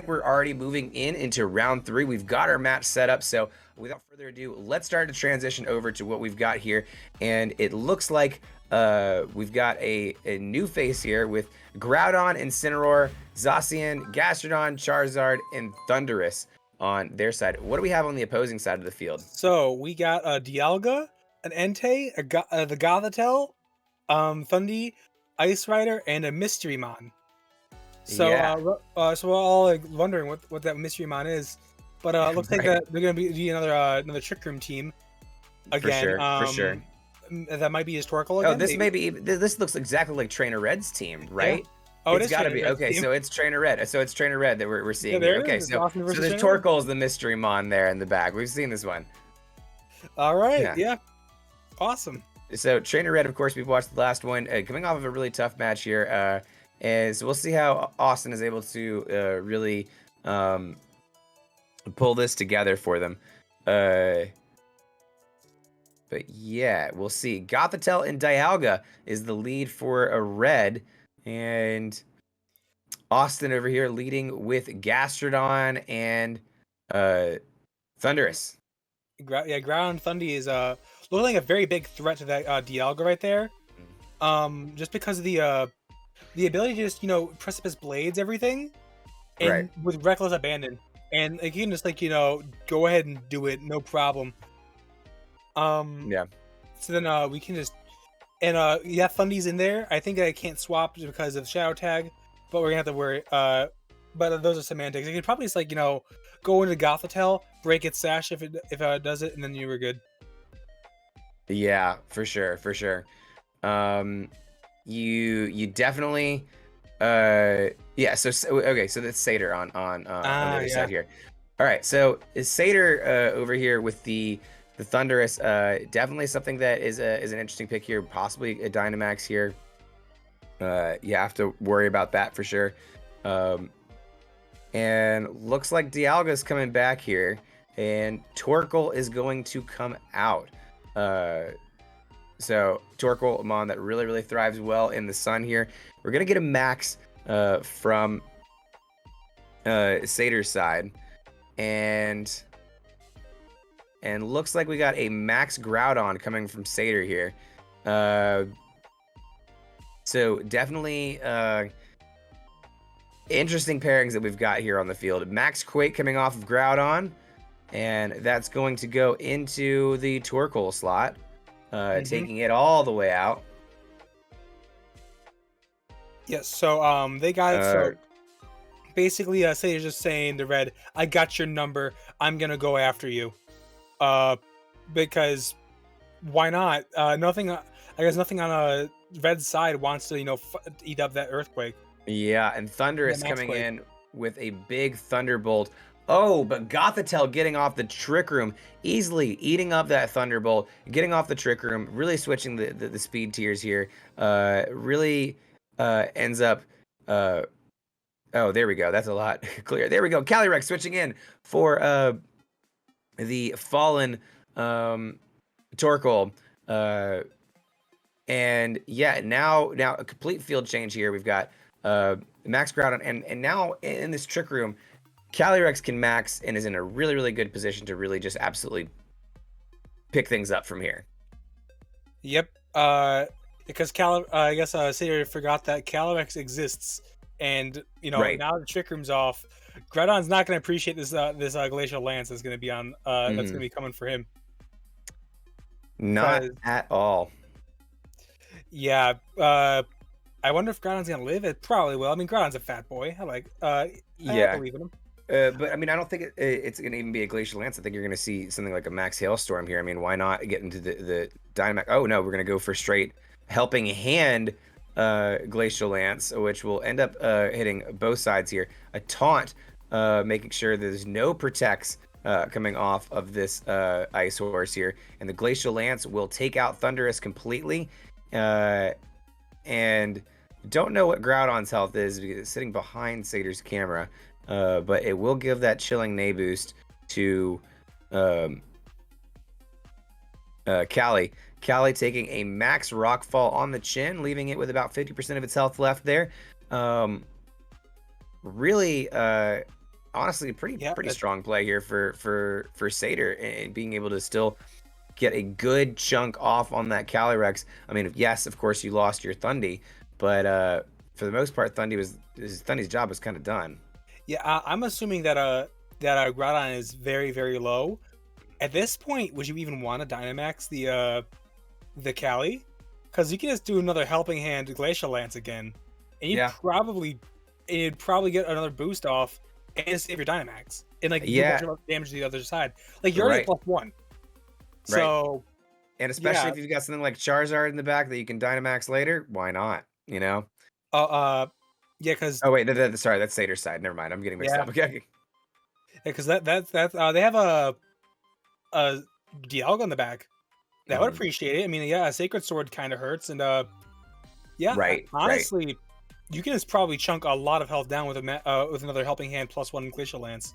we're already moving into round 3. We've got our match set up, so without further ado, let's start to transition over to what we've got here. And it looks like we've got a new face here with Groudon, Incineroar, Zacian, Gastrodon, Charizard, and Thundurus on their side. What do we have on the opposing side of the field? So we got a Dialga, an Entei, the Gothitelle, Thundy, Ice Rider, and a Mystery Mon. So Yeah. so we're all like wondering what that Mystery Mon is, but looks like Right. that they're gonna be another Trick Room team again. For sure. That might be his Torkoal Oh, again. this may be. This looks exactly like Trainer Red's team, right? Yeah. Oh, It's got to Trainer be. Red's Okay, team. so it's Trainer Red. So it's Trainer Red that we're seeing there here. it Okay, is. It's so Austin versus there's Trainer Red. Torkoal's the mystery mon there in the back. We've seen this one. All right. Yeah. Awesome. So Trainer Red, of course, we've watched the last one, coming off of a really tough match here. And so we'll see how Austin is able to really pull this together for them. But yeah, we'll see. Gothitelle and Dialga is the lead for a red, and Austin over here leading with Gastrodon and Thundurus. Yeah, Ground Thundy is looking like a very big threat to that Dialga right there. Just because of the ability to just precipice blades everything, and Right. with reckless abandon, and like, you can just go ahead and do it, no problem. Yeah. So then we can just yeah, Thundy's in there. I think I can't swap just because of Shadow Tag, but we're gonna have to worry. But those are semantics. You could probably just go into Gothitelle, break its sash if it does it, and then you were good. Yeah, for sure. You definitely yeah, so okay, so that's Satyr on the other side here. All right, so is Satyr over here with the Thundurus, definitely something that is an interesting pick here, possibly a Dynamax here. You have to worry about that for sure. And looks like Dialga's coming back here, and Torkoal is going to come out. So Torkoal, a mon that really thrives well in the sun here. We're gonna get a max from Satyr's side, and looks like we got a max Groudon coming from Satyr here. So definitely interesting pairings that we've got here on the field. Max Quake coming off of Groudon, and that's going to go into the Torkoal slot, taking it all the way out. Yes, so they got so basically Satyr's just saying to Red, I got your number, I'm gonna go after you. Because why not? I guess nothing on Red's side wants to eat up that Earthquake. Yeah, and Thundurus coming in with a big Thunderbolt. Oh, but Gothitelle getting off the Trick Room, easily eating up that Thunderbolt, getting off the Trick Room, really switching the speed tiers here. Really ends up. Oh, there we go. That's a lot clearer. There we go. Calyrex switching in for the fallen Torkoal. And yeah, now a complete field change here. We've got Max Groudon, and now in this Trick Room, Calyrex can max and is in a really good position to really just absolutely pick things up from here. Yep. Because I guess Satyr forgot that Calyrex exists, and Right. now the Trick Room's off. Groudon's not going to appreciate this Glacial Lance that's going to be on that's going to be coming for him. Not at all. Yeah. I wonder if Groudon's going to live. It probably will. I mean, Groudon's a fat boy. I believe in him. But I mean, I don't think it's going to even be a Glacial Lance. I think you're going to see something like a Max Hailstorm here. I mean, why not get into the Dynamax? Oh no, we're going to go for straight Helping Hand Glacial Lance, which will end up hitting both sides here. A taunt, making sure there's no protects coming off of this Ice Horse here, and the Glacial Lance will take out Thundurus completely. And don't know what Groudon's health is because it's sitting behind Satyr's camera, but it will give that chilling Nay boost to Callie. Callie taking a max Rockfall on the chin, leaving it with about 50% of its health left there. Really honestly pretty Yeah, strong play here for Satyr, and being able to still get a good chunk off on that Calyrex. I mean, yes, of course you lost your Thundy, but for the most part, Thundy's job was kind of done. yeah. I'm assuming that Groudon is very, very low. At this point, would you even want to Dynamax the Cali? Because you can just do another Helping Hand Glacial Lance again, and Yeah. you'd probably get another boost off and save your Dynamax and like do a Yeah, bunch of damage to the other side. Like you're already right, at +1, right. so And especially yeah. if you've got something like Charizard in the back that you can Dynamax later, why not? You know? Uh, uh yeah, because Oh wait, sorry, that's Satyr's side. Never mind, I'm getting mixed yeah, up. Okay. because that's they have a Dialga in the back. That would Mhm. appreciate it. I mean, yeah, a Sacred Sword kind of hurts, and yeah, Right, right. honestly, you can just probably chunk a lot of health down with with another Helping Hand +1 Glacial Lance.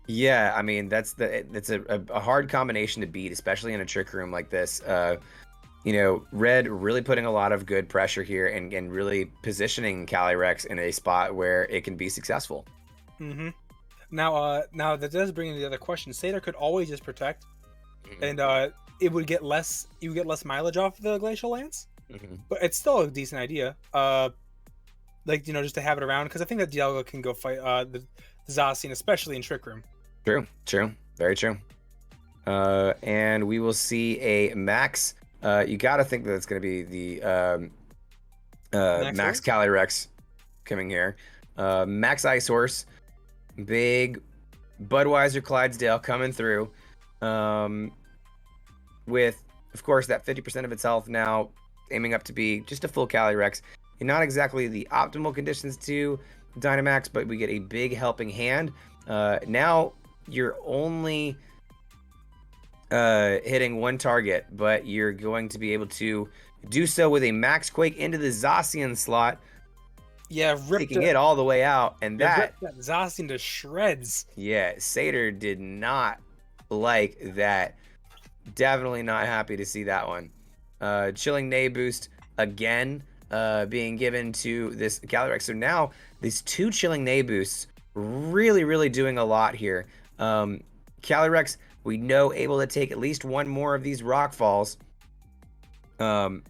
Yeah, I mean that's a hard combination to beat, especially in a trick room like this. You know, Red really putting a lot of good pressure here and really positioning Calyrex in a spot where it can be successful. Mm-hmm. Now that does bring in the other question. Satyr could always just protect, Mhm, and it would get less. You would get less mileage off the Glacial Lance, mhm. but it's still a decent idea. Like just to have it around because I think that Dialga can go fight the Zacian, especially in Trick Room. True, true, very true. And we will see a Max. You got to think that it's going to be the Max Max Horse? Calyrex coming here. Max Ice Horse, big Budweiser Clydesdale coming through. With, of course, that 50% of its health now aiming up to be just a full Calyrex. And not exactly the optimal conditions to Dynamax, but we get a big helping hand. Now you're only hitting one target, but you're going to be able to do so with a Max Quake into the Zacian slot, Yeah, taking it all the way out. And that, ripped that Zacian to shreds. yeah, Satyr did not like that. Definitely not happy to see that one. Chilling Nay boost again, being given to this Calyrex. So now these two Chilling Nay boosts really, really doing a lot here. Calyrex, we know, able to take at least one more of these rock falls. And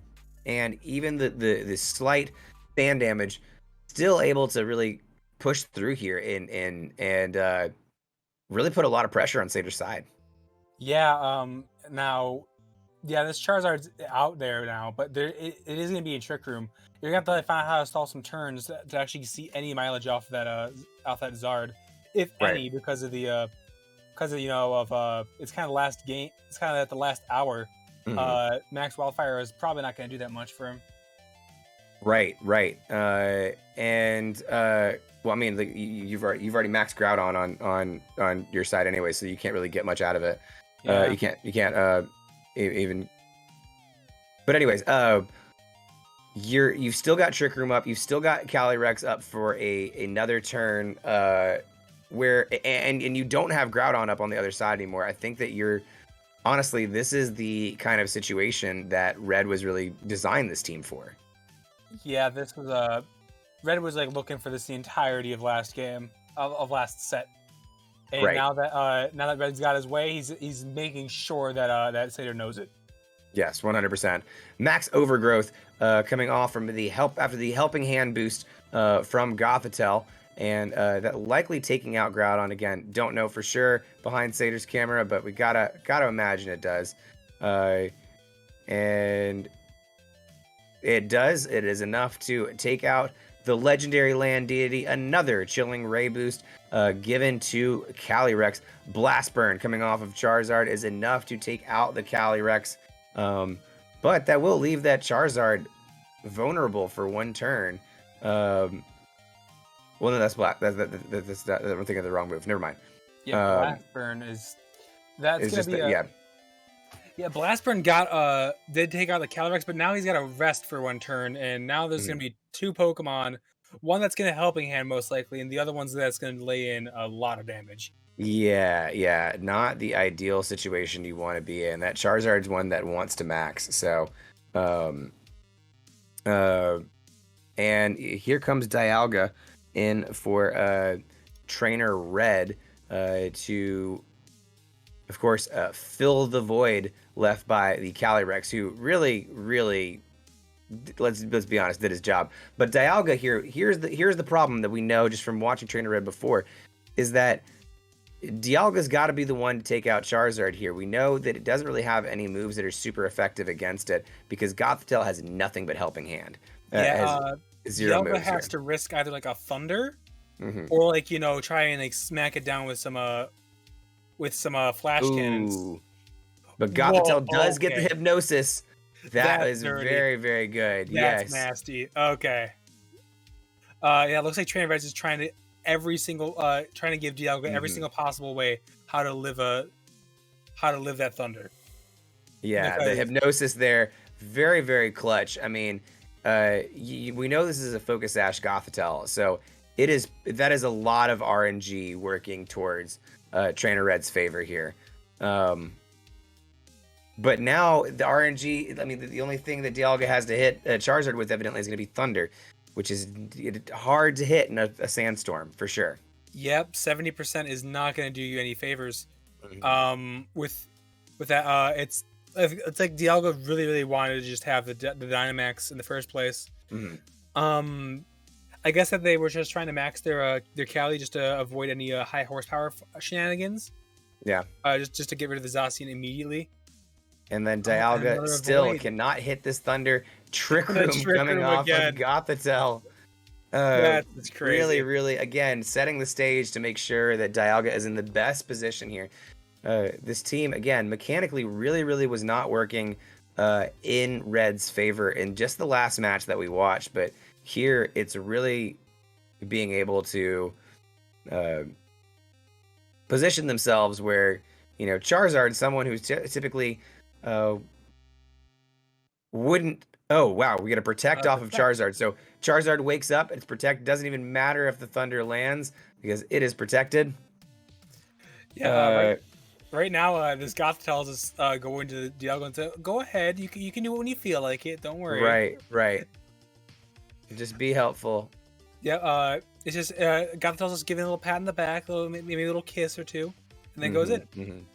even the slight fan damage, still able to really push through here and really put a lot of pressure on Satyr's side. Yeah. Now, yeah, this Charizard's out there now, but it is going to be in Trick Room. You're gonna have to find out how to stall some turns to actually see any mileage off that Zard, if Right. any, because of it's kind of last game. It's kind of at the last hour. Mhm. Max Wildfire is probably not going to do that much for him. Right, right. Well, I mean, you've already maxed Groudon on your side anyway, so you can't really get much out of it. Yeah. You can't even. But anyways, you've still got Trick Room up. You've still got Calyrex up for another turn. And you don't have Groudon up on the other side anymore. I think that honestly, this is the kind of situation that Red was really designed this team for. Yeah, this was Red was like looking for this the entirety of last game of last set, and Right. now that Red's got his way, he's making sure that that Satyr knows it. Yes, 100%. Max Overgrowth coming off from after the helping hand boost from Gothitelle, and that likely taking out Groudon again. Don't know for sure behind Satyr's camera, but we gotta imagine it does. And it does. It is enough to take out the legendary land deity. Another chilling ray boost given to Calyrex. Blast burn coming off of Charizard is enough to take out the Calyrex. But that will leave that Charizard vulnerable for one turn. Well, no, that's black. I'm thinking of the wrong move. Never mind. Yeah, Blast Burn that's gonna be yeah. Yeah, Blast Burn did take out the Calyrex, but now he's got to rest for one turn, and now there's gonna be two Pokemon, one that's gonna helping hand most likely, and the other one's that's gonna lay in a lot of damage. Yeah, not the ideal situation you want to be in. That Charizard's one that wants to max. So, and here comes Dialga in for Trainer Red to, of course, fill the void left by the Calyrex, who really, let's be honest, did his job. But Dialga here's the problem that we know just from watching Trainer Red before, is that Dialga's got to be the one to take out Charizard here. We know that it doesn't really have any moves that are super effective against it because Gothitelle has nothing but Helping Hand. Yeah, zero Dialga moves has here. to risk either like a Thunder, Mhm. or like try and like smack it down with some flash cannons. Ooh. But Gothitelle does get the okay. Hypnosis. That is dirty. very good. That's yes. nasty. Okay. Yeah, it looks like Trainer Red's is trying to trying to give Dialga every single possible way how to live that Thunder. Yeah, Because the Hypnosis there, very clutch. I mean, we know this is a Focus Sash Gothitelle, so that is a lot of RNG working towards Trainer Red's favor here. But now the RNG, I mean, the only thing that Dialga has to hit Charizard with evidently is going to be Thunder, which is hard to hit in a Sandstorm for sure. Yep, 70% is not going to do you any favors. With that, it's like Dialga really wanted to just have the Dynamax in the first place. I guess that they were just trying to max their Cali just to avoid any high horsepower shenanigans. Yeah. Just to get rid of the Zacian immediately. And then Dialga still cannot hit this Thunder. Trick Room coming off of Gothitelle. That's crazy. Really, again, setting the stage to make sure that Dialga is in the best position here. This team, again, mechanically really was not working in Red's favor in just the last match that we watched. But here, it's really being able to position themselves where, Charizard, someone who's typically wouldn't. Oh wow, we get a protect off of Charizard. So Charizard wakes up, it's protect. Doesn't even matter if the Thunder lands because it is protected. Yeah. Right now, this Gothitelle is going to Dialga and say, "Go ahead, you can do it when you feel like it. Don't worry." Right. Just be helpful. Yeah. It's just Gothitelle's just giving a little pat in the back, maybe a little kiss or two, and then goes in.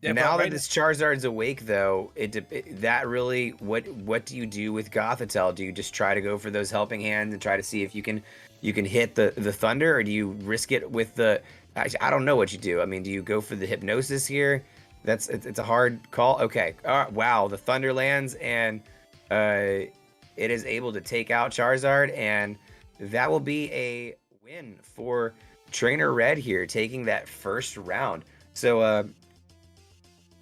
Yeah, now that this Charizard's awake, though, that really, what do you do with Gothitelle? Do you just try to go for those Helping Hands and try to see if you can hit the Thunder, or do you risk it with the? I don't know what you do. I mean, do you go for the Hypnosis here? It's a hard call. Okay. Wow, the Thunder lands and it is able to take out Charizard, and that will be a win for Trainer Red here, taking that first round. So.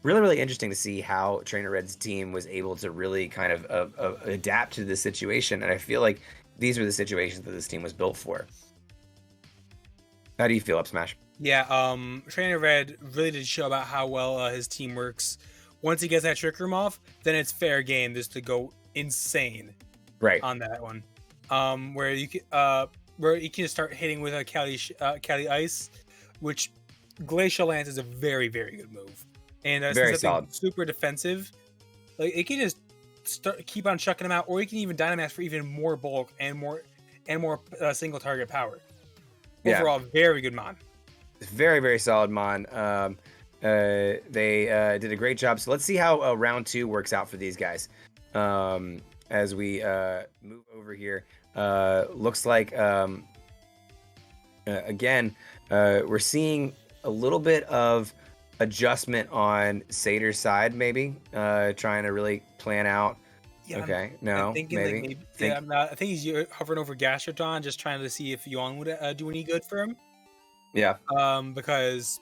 Really interesting to see how Trainer Red's team was able to really kind of adapt to this situation, and I feel like these were the situations that this team was built for. How do you feel, Up Smash? Yeah, Trainer Red really did show about how well his team works. Once he gets that Trick Room off, then it's fair game just to go insane. Right on that one, where you can start hitting with a Cali Ice, which Glacial Lance is a very good move. And very solid, super defensive. Like it can just keep on chucking them out, or you can even Dynamax for even more bulk and more single target power. Overall, very good mon. Very solid mon. They did a great job. So let's see how round 2 works out for these guys. As we move over here, looks like again we're seeing a little bit of adjustment on Satyr's side, maybe trying to really plan out. Yeah, okay, no, maybe. I think he's hovering over Gastrodon, just trying to see if Yuan would do any good for him. Yeah. Because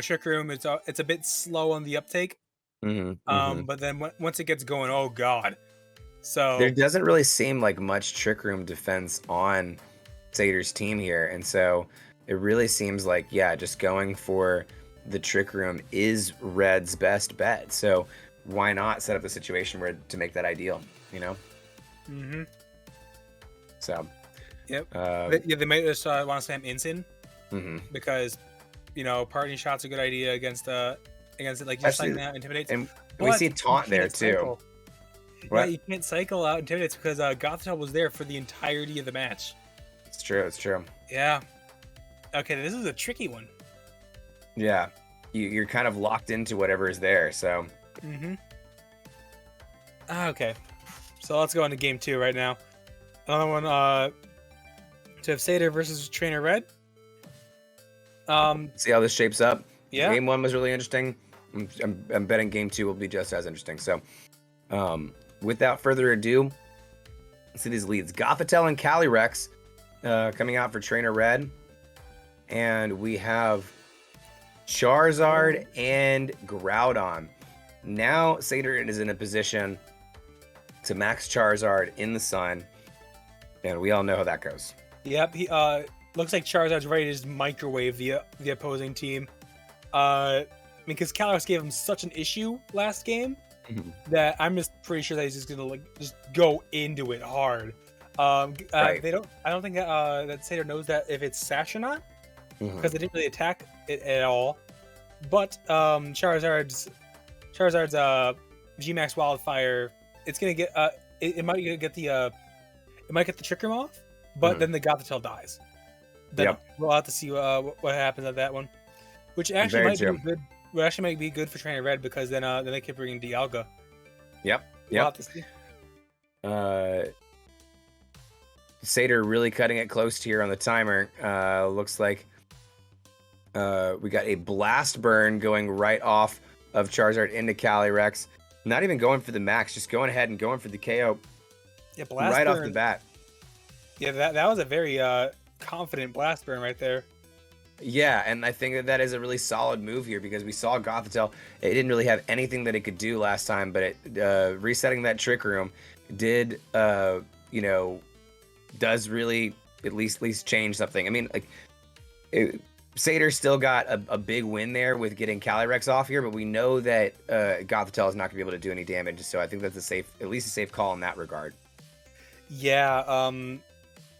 Trick Room, it's a bit slow on the uptake. But then once it gets going, oh god. So there doesn't really seem like much Trick Room defense on Satyr's team here, and so it really seems like just going for the Trick Room is Red's best bet. So why not set up the situation where to make that ideal, So yep. They might just want to slam Incin because parting shot's a good idea against it, like just like that intimidates. And we see Taunt there too. Yeah, you can't cycle out Intimidates because Gothitelle was there for the entirety of the match. It's true. Yeah. Okay, this is a tricky one. Yeah, you're kind of locked into whatever is there. So. Mm-hmm. Okay, so let's go into game 2 right now. Another one. To have Satyr versus Trainer Red. See how this shapes up. Yeah. Game 1 was really interesting. I'm betting game 2 will be just as interesting. So, without further ado, let's see these leads. Gothitelle and Calyrex coming out for Trainer Red. And we have Charizard and Groudon. Now, Satyr is in a position to max Charizard in the sun. And we all know how that goes. Yep, he looks like Charizard's ready to just microwave the opposing team. Because Calyrex gave him such an issue last game that I'm just pretty sure that he's just gonna just go into it hard. Right. I don't think that Satyr knows that if it's Sash or not, because they didn't really attack it at all. But Charizard's G-Max Wildfire, it's gonna get it might get the Trick Room off, but then the Gothitelle dies. Then we'll have to see what happens at that one, which actually might be good. Well, actually might be good for Trainer Red because then they can bring in Dialga. Yep. We'll have to see. Satyr really cutting it close here on the timer. Looks like we got a Blast Burn going right off of Charizard into Calyrex. Not even going for the max, just going ahead and going for the KO. Yeah, Blast right Burn. Off the bat. Yeah, that was a very confident Blast Burn right there. Yeah, and I think that is a really solid move here because we saw Gothitelle. It didn't really have anything that it could do last time, but it resetting that Trick Room did, does really at least change something. I mean, like, Satyr still got a big win there with getting Calyrex off here, but we know that Gothitelle is not going to be able to do any damage, so I think that's at least a safe call in that regard. Yeah,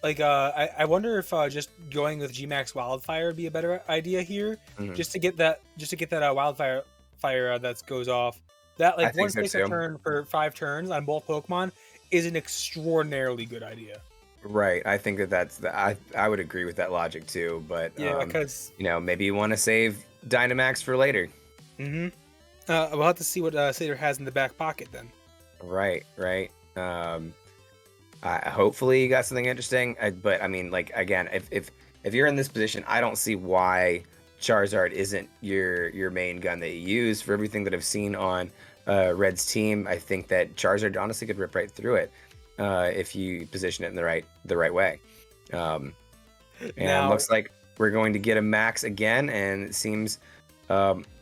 I wonder if just going with G-Max Wildfire would be a better idea here, just to get that Wildfire that goes off. That one space a turn for 5 turns on both Pokemon is an extraordinarily good idea. Right, I think that's I would agree with that logic too, but yeah, because maybe you want to save Dynamax for later. We'll have to see what Satyr has in the back pocket then. Right. Hopefully you got something interesting, but I mean, like, again, if you're in this position, I don't see why Charizard isn't your main gun that you use. For everything that I've seen on Red's team, I think that Charizard honestly could rip right through it if you position it in the right way. And now, it looks like we're going to get a max again, and it seems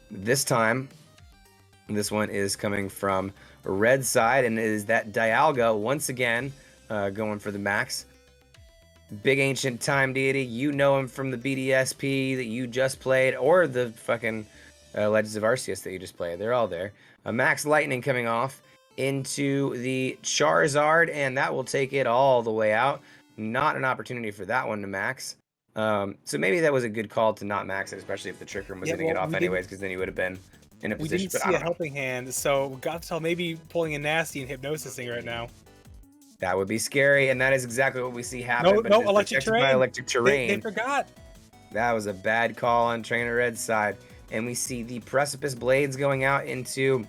this time this one is coming from Red's side, and it is that Dialga once again. Going for the max. Big Ancient Time Deity. You know him from the BDSP that you just played, or the fucking Legends of Arceus that you just played. They're all there. A Max Lightning coming off into the Charizard, and that will take it all the way out. Not an opportunity for that one to max. So maybe that was a good call to not max it, especially if the Trick Room was going to get off anyways, because then you would have been in a position. We didn't see a helping hand, so Gothitelle may be pulling a nasty and hypnosising right now. That would be scary, and that is exactly what we see happen. No, electric terrain. By electric terrain. They forgot. That was a bad call on Trainer Red's side. And we see the Precipice Blades going out into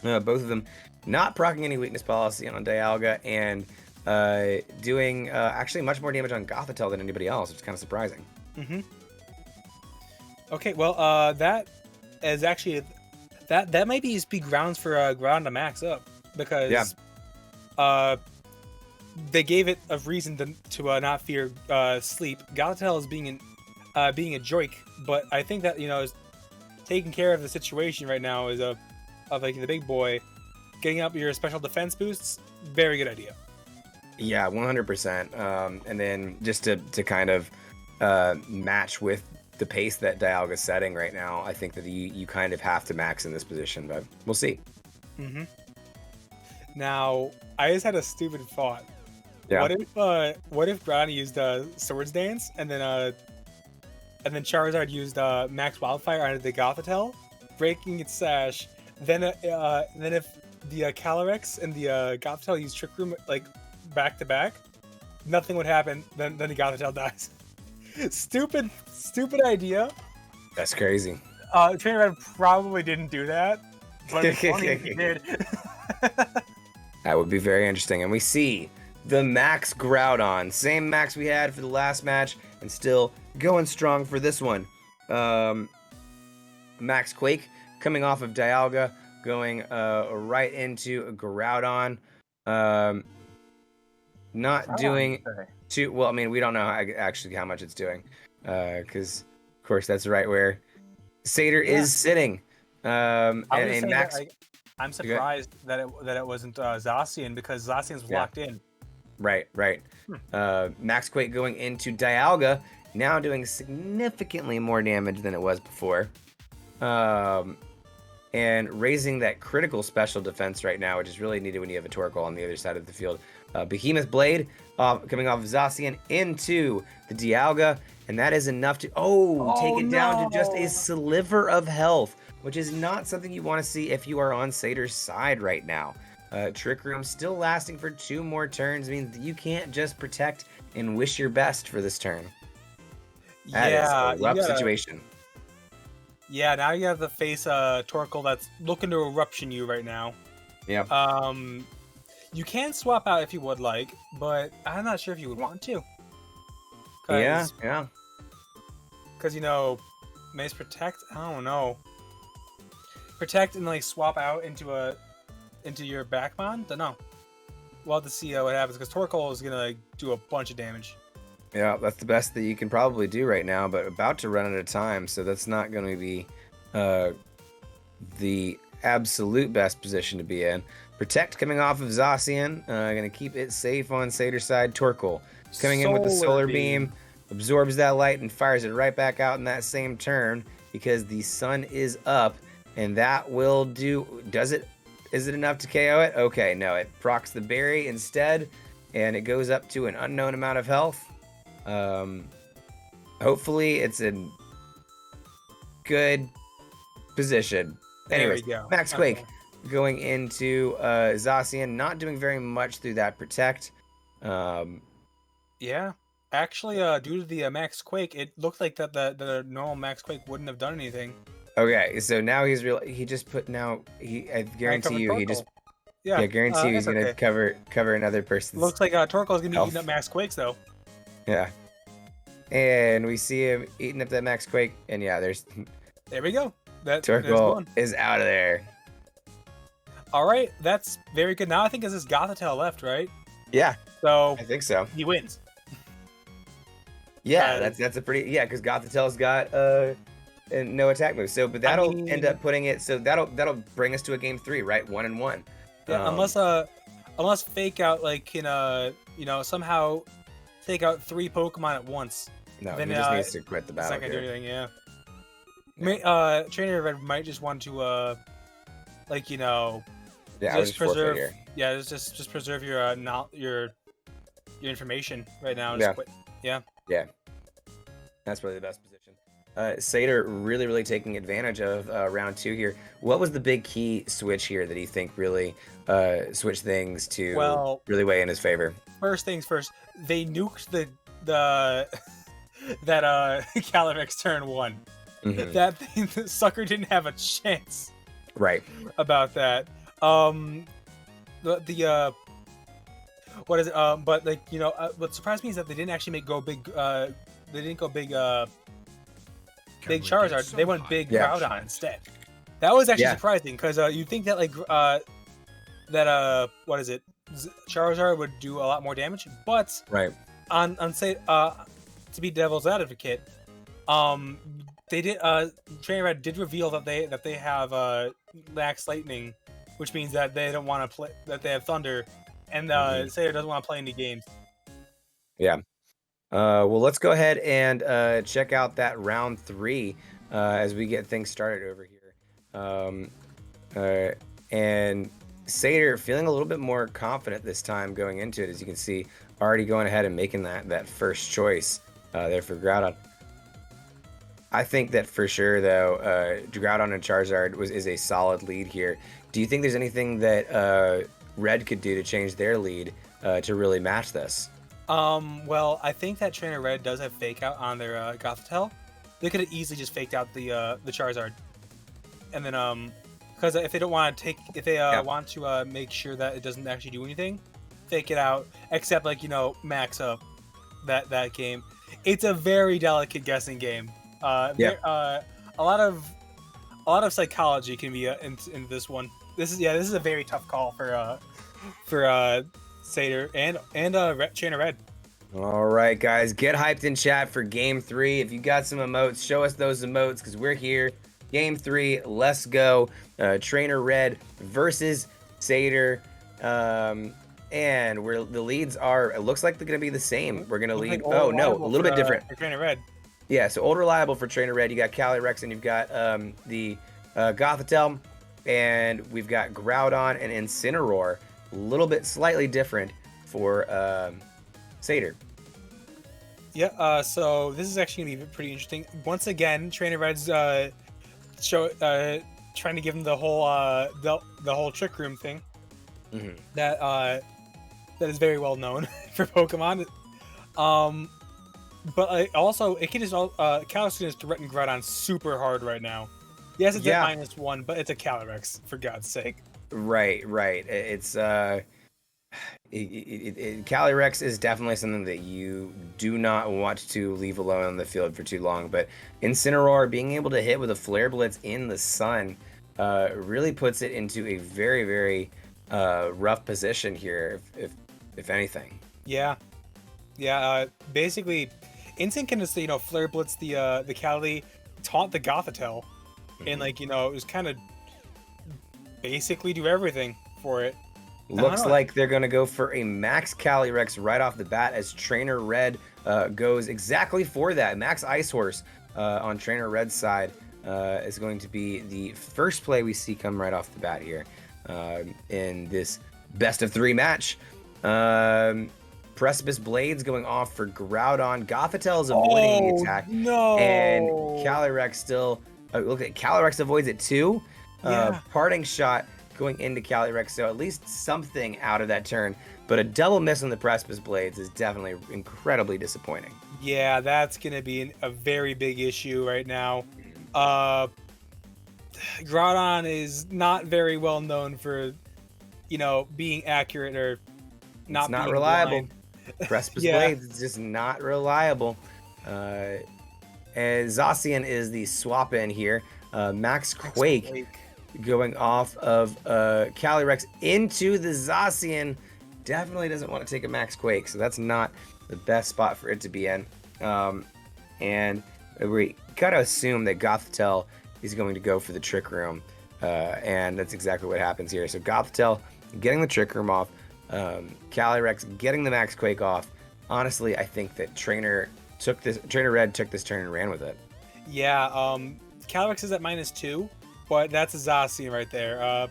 both of them, not proccing any weakness policy on Dialga, and doing actually much more damage on Gothitelle than anybody else, which is kind of surprising. Okay, well, that is actually... That might be grounds for Groudon to max up, because... they gave it a reason to not fear sleep. Gothitelle is being a joik, but I think that is taking care of the situation right now is of like the big boy getting up your special defense boosts. Very good idea. Yeah, 100%. And then just to kind of match with the pace that Dialga's setting right now, I think that you kind of have to max in this position, but we'll see. Now, I just had a stupid thought. Yeah. What if Groudon used Swords Dance and then Charizard used Max Wildfire onto the Gothitelle, breaking its sash. Then if the Calyrex and the Gothitelle use Trick Room like back to back, nothing would happen. Then the Gothitelle dies. Stupid idea. That's crazy. Trainer Red probably didn't do that, but it's funny if he did. That would be very interesting. And we see the Max Groudon, same Max we had for the last match, and still going strong for this one. Max Quake coming off of Dialga, going right into Groudon. Not doing too well. I mean, we don't know actually how much it's doing, because of course that's right where Satyr is sitting. And Max. I'm surprised that it wasn't Zacian, because Zacian's locked in. Right. Max Quake going into Dialga, now doing significantly more damage than it was before. And raising that critical special defense right now, which is really needed when you have a Torkoal on the other side of the field. Behemoth Blade coming off of Zacian into the Dialga, and that is enough to take it down to just a sliver of health, which is not something you want to see if you are on Satyr's side right now. Trick Room still lasting for 2 more turns means that you can't just protect and wish your best for this turn. That is a rough situation. Yeah, now you have to face a Torkoal that's looking to eruption you right now. Yeah. You can swap out if you would like, but I'm not sure if you would want to. Yeah. Because, Maze Protect, I don't know. Protect and like swap out into your Backmon? Don't know. We'll have to see what happens, because Torkoal is gonna do a bunch of damage. Yeah, that's the best that you can probably do right now, but about to run out of time, so that's not going to be the absolute best position to be in. Protect coming off of Zacian, going to keep it safe on Satyr's side. Torkoal coming in with the Solar Beam, absorbs that light and fires it right back out in that same turn, because the sun is up, and that will do. Is it enough to KO it? Okay, no, it procs the berry instead, and it goes up to an unknown amount of health. Hopefully it's in good position. Anyways, Max Quake going into Zacian, not doing very much through that Protect. Yeah, actually, due to the Max Quake, it looked like that the normal Max Quake wouldn't have done anything. Okay, so now I guarantee you, he just guarantee you he's gonna cover another person's. Looks like Torkoal's gonna be eating up Max Quakes though. Yeah, and we see him eating up that Max Quake, and there we go. That Torkoal is out of there. All right, that's very good. Now I think it's just Gothitelle left, right? Yeah. So I think so. He wins. Yeah, that's a pretty because Gothitelle's got no attack moves. So, but that'll end up putting it. So that'll bring us to a game 3, right? 1-1. Yeah, unless Fake Out can somehow take out 3 Pokemon at once. No, then he just needs to quit the battle. It's not gonna do anything. Trainer Red might just want to just preserve. Yeah, just preserve your information right now. And just quit. Yeah. That's really the best position. Satyr really taking advantage of round 2 here. What was the big key switch here that you think really switched things to really weigh in his favor? First things first, they nuked that Calyrex turn 1. Mm-hmm. That thing, the sucker didn't have a chance. Right. About that. What is it? But what surprised me is that they didn't actually go big. They didn't go big. Big Charizard. They went big Groudon instead. That was actually surprising, because you'd think that Charizard would do a lot more damage, but on say to be devil's advocate, they did. Trainer Red did reveal that they have Max Lightning, which means that they don't want to play. That they have Thunder, and Satyr doesn't want to play any games. Yeah. Well, let's go ahead and check out that round 3 as we get things started over here. And Satyr feeling a little bit more confident this time going into it, as you can see, already going ahead and making that first choice there for Groudon. I think that for sure, though, Groudon and Charizard is a solid lead here. Do you think there's anything that Red could do to change their lead to really match this? Well, I think that Trainer Red does have fake out on their Gothitelle. They could have easily just faked out the Charizard, and then because if they don't want to if they want to make sure that it doesn't actually do anything, fake it out. Except like max up that game. It's a very delicate guessing game. A lot of psychology can be in this one. This is a very tough call for Satyr and Trainer Red. All right, guys, get hyped in chat for game 3. If you got some emotes, show us those emotes because we're here. Game 3, let's go. Trainer Red versus Satyr. And the leads are, it looks like they're going to be the same. We're going to lead. Oh, no, a little bit different. For Trainer Red. Yeah, so old reliable for Trainer Red. You got Calyrex and you've got the Gothitelle. And we've got Groudon and Incineroar. A little bit slightly different for Satyr. Yeah, so this is actually going to be pretty interesting. Once again, Trainer Red's trying to give him the whole Trick Room thing. Mm-hmm. That is very well known for Pokemon. But also, it can just Calyrex can just threaten Groudon super hard right now. Yes, it's at -1, but it's a Calyrex, for God's sake. Right. It's Calyrex is definitely something that you do not want to leave alone on the field for too long. But Incineroar being able to hit with a Flare Blitz in the sun really puts it into a very, very rough position here, if anything. Yeah. Basically, Incin can just Flare Blitz the Cali, taunt the Gothitelle, and just kind of basically do everything for it. Looks like they're going to go for a Max Calyrex right off the bat as Trainer Red goes exactly for that. Max Ice Horse on Trainer Red's side is going to be the first play we see come right off the bat here in this best of 3 match. Precipice Blades going off for Groudon. Gothitelle is avoiding the attack. No. And Calyrex still... look at Calyrex avoids it too. Parting Shot going into Calyrex, so at least something out of that turn. But a double miss on the Precipice Blades is definitely incredibly disappointing. Yeah, that's going to be a very big issue right now. Groudon is not very well known for, being accurate or not being reliable. blind. Precipice Blades is just not reliable. And Zacian is the swap in here. Max Quake going off of Calyrex into the Zacian. Definitely doesn't want to take a Max Quake, so that's not the best spot for it to be in. And we gotta assume that Gothitelle is going to go for the Trick Room, and that's exactly what happens here. So Gothitelle getting the Trick Room off, Calyrex getting the Max Quake off. Honestly, I think that Trainer Red took this turn and ran with it. Yeah, Calyrex is at -2, but that's a Zacian right there.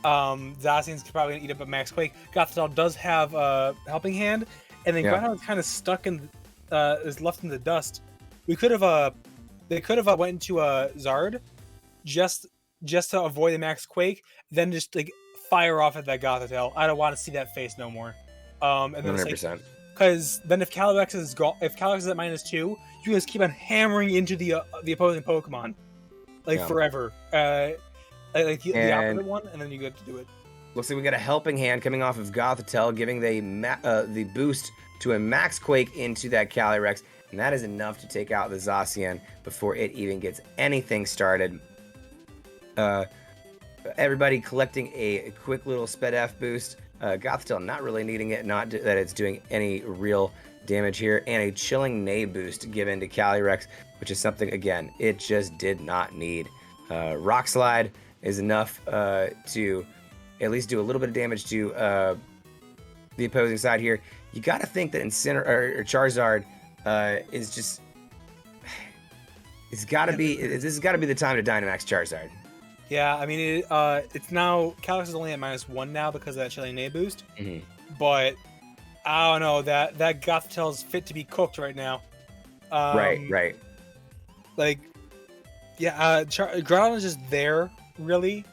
Zacian's probably gonna eat up a Max Quake. Gothitelle does have a Helping Hand, and then Groudon is kind of stuck in, is left in the dust. They could have went into a Zard, just to avoid the Max Quake, then just fire off at that Gothitelle. I don't want to see that face no more. And then 100%. Because then if Calyrex is at -2, you just keep on hammering into the opposing Pokemon, forever. The opposite one, and then you get to do it. Looks like we got a Helping Hand coming off of Gothitelle, giving the boost to a Max Quake into that Calyrex, and that is enough to take out the Zacian before it even gets anything started. Everybody collecting a quick little Sped F boost. Gothitelle not really needing it, not that it's doing any real damage here, and a Chilling Neigh boost given to Calyrex, which is something, again, it just did not need. Rock Slide is enough to at least do a little bit of damage to the opposing side here. You got to think that Charizard is just... this has got to be the time to Dynamax Charizard. Yeah, I mean, it's now... Calyrex is only at -1 now because of that Chilling Neigh boost. Mm-hmm. But, I don't know, that Gothitelle is fit to be cooked right now. Right. Groudon is just there, really.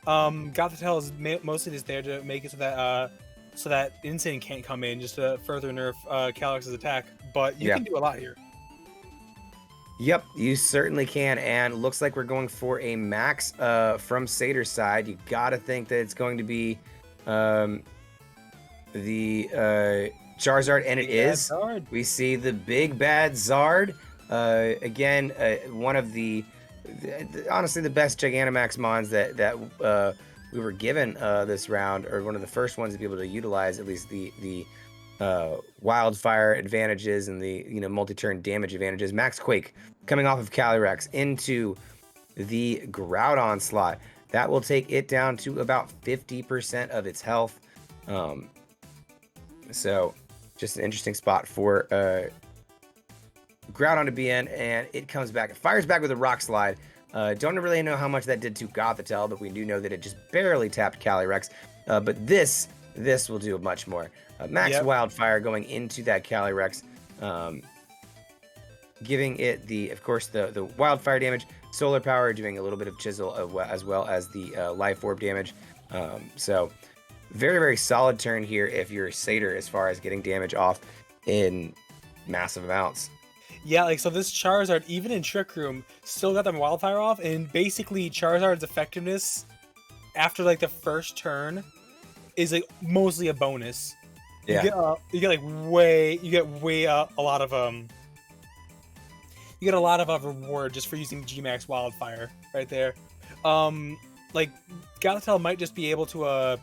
Gothitelle is mostly just there to make it so that so that Insane can't come in just to further nerf Calyx's attack. But you can do a lot here. Yep, you certainly can, and looks like we're going for a max from Satyr's side. You gotta think that it's going to be the Charizard, and it is. Zard. We see the big bad Zard. Again, one of the honestly the best Gigantamax mons that we were given this round, or one of the first ones to be able to utilize at least the wildfire advantages and the multi-turn damage advantages. Max Quake coming off of Calyrex into the Groudon slot. That will take it down to about 50% of its health. So just an interesting spot for Groudon to be in, and it comes back. It fires back with a Rock Slide. Don't really know how much that did to Gothitelle, but we do know that it just barely tapped Calyrex. But this will do much more. Max Wildfire going into that Calyrex, giving it of course the Wildfire damage. Solar Power doing a little bit of Chisel as well as the Life Orb damage. So very, very solid turn here if you're Satyr as far as getting damage off in massive amounts. Yeah, like, so this Charizard, even in Trick Room, still got them Wildfire off, and basically Charizard's effectiveness after, like, the first turn is, like, mostly a bonus. Yeah. You get a lot of reward just for using G-Max Wildfire right there. Like, Gothitelle might just be able to,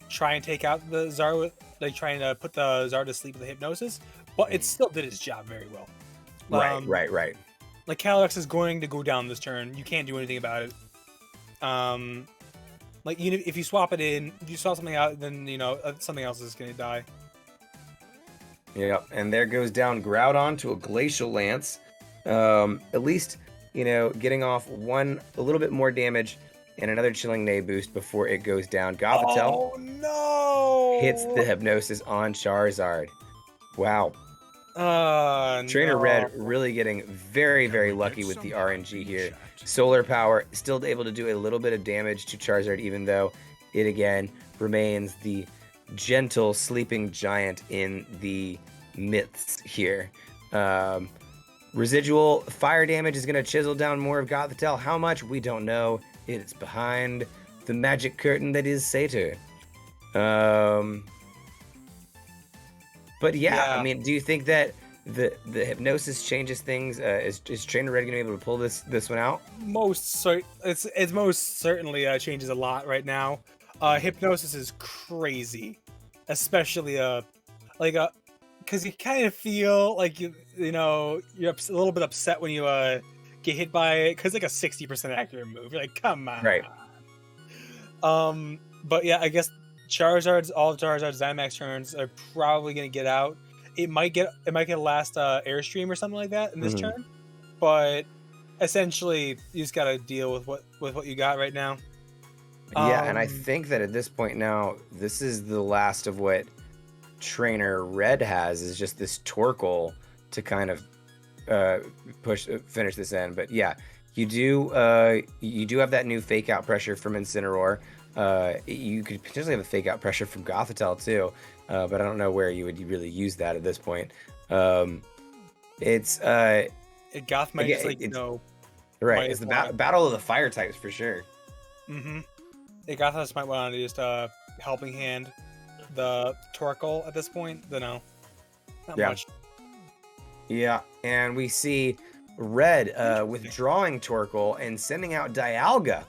try and take out the Zard, like, trying to put the Zard to sleep with the Hypnosis. But it still did its job very well. Right. Like, Calyrex is going to go down this turn. You can't do anything about it. Like, even if you swap it in, if you swap something out, then, something else is going to die. Yep, and there goes down Groudon to a Glacial Lance. At least, getting off a little bit more damage and another Chilling Neigh boost before it goes down. Gothitelle hits the Hypnosis on Charizard. Wow. Trainer Red really getting very, very lucky with the RNG here. Solar Power still able to do a little bit of damage to Charizard, even though it again remains the gentle sleeping giant in the myths here. Residual fire damage is going to chisel down more of Gothitelle. How much? We don't know. It's behind the magic curtain that is Satyr. But yeah, I mean, do you think that the Hypnosis changes things? Is Trainer Red going to be able to pull this one out? It's most certainly changes a lot right now. Hypnosis is crazy, especially because you kind of feel like you're a little bit upset when you get hit by it, because like a 60% accurate move. You're like, come on. Right. But yeah, I guess all of Charizard's Dynamax turns are probably gonna get out. It might get a last Airstream or something like that in this turn, but essentially you just gotta deal with what you got right now. Yeah, and I think that at this point now, this is the last of what Trainer Red has, is just this Torkoal to kind of finish this end. But yeah, you do have that new Fake Out pressure from Incineroar. You could potentially have a Fake Out pressure from Gothitelle too, but I don't know where you would really use that at this point. Goth might just right. It's the battle of the fire types for sure. Gothitelle might want to just helping hand the Torkoal at this point. Not much. Yeah, and we see Red withdrawing Torkoal and sending out Dialga.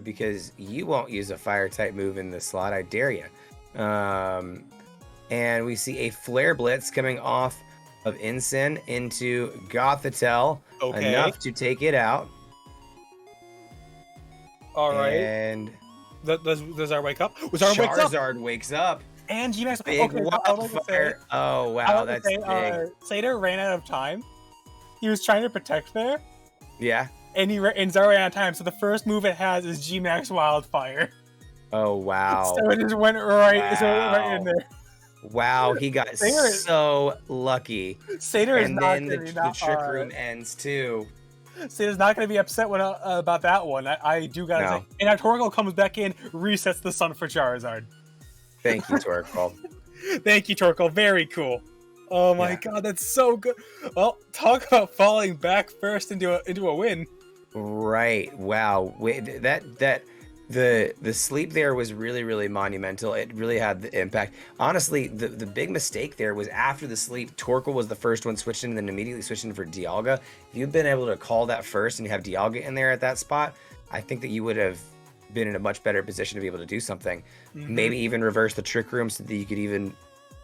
Because you won't use a fire type move in this slot, I dare you. And we see a Flare Blitz coming off of Incin into Gothitelle, enough to take it out. All right. And does our wake up? Charizard wakes up. And G-Max big wildfire. Oh wow, that's big. Satyr ran out of time. He was trying to protect there. Yeah. And Zara ran out of time, so the first move it has is G-Max Wildfire. Oh wow! So it just went right in there. Wow, he got so lucky. Satyr is not and then the Trick Room ends too. Satyr's not going to be upset about that one. I do gotta say. And Torkoal comes back in, resets the sun for Charizard. Thank you, Torkoal. Thank you, Torkoal. Very cool. Oh my god, that's so good. Well, talk about falling back first into a win. Right. Wow. Wait, the sleep there was really monumental. It really had the impact. Honestly, the big mistake there was after the sleep, Torkoal was the first one switched in and then immediately switched in for Dialga. If you'd been able to call that first and you have Dialga in there at that spot, I think that you would have been in a much better position to be able to do something. Maybe even reverse the Trick Room so that you could even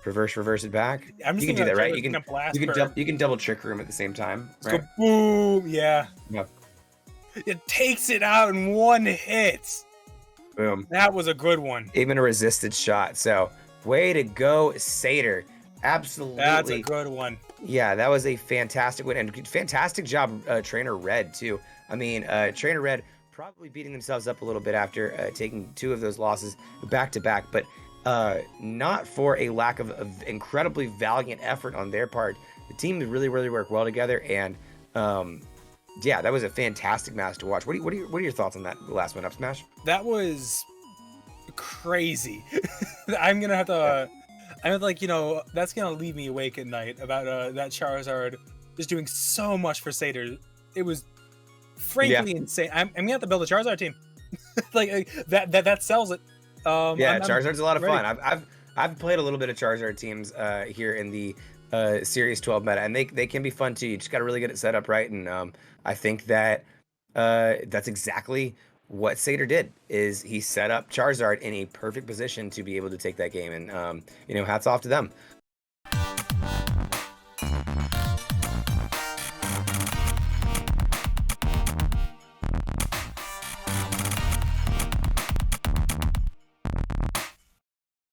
reverse it back. You can do that, right? You can double Trick Room at the same time, right? Go boom, yeah. Yep. It takes it out in one hit. Boom. That was a good one. Even a resisted shot. So, way to go, Satyr. Absolutely. That's a good one. Yeah, that was a fantastic win. And fantastic job, Trainer Red, too. I mean, Trainer Red probably beating themselves up a little bit after taking 2 of those losses back-to-back. But not for a lack of incredibly valiant effort on their part. The team really worked well together. And, yeah, that was a fantastic match to watch. What are your thoughts on that last one, Up Smash? That was crazy. I'm gonna have to, like, you know, that's gonna leave me awake at night about that Charizard just doing so much for Satyr. It was frankly insane. I'm gonna have to build a Charizard team. like that sells it. Yeah, Charizard's a lot of fun. I've played a little bit of Charizard teams here in the Series 12 meta, and they can be fun too. You just got to really get it set up right, and I think that that's exactly what Satyr did. Is he set up Charizard in a perfect position to be able to take that game, and you know, hats off to them.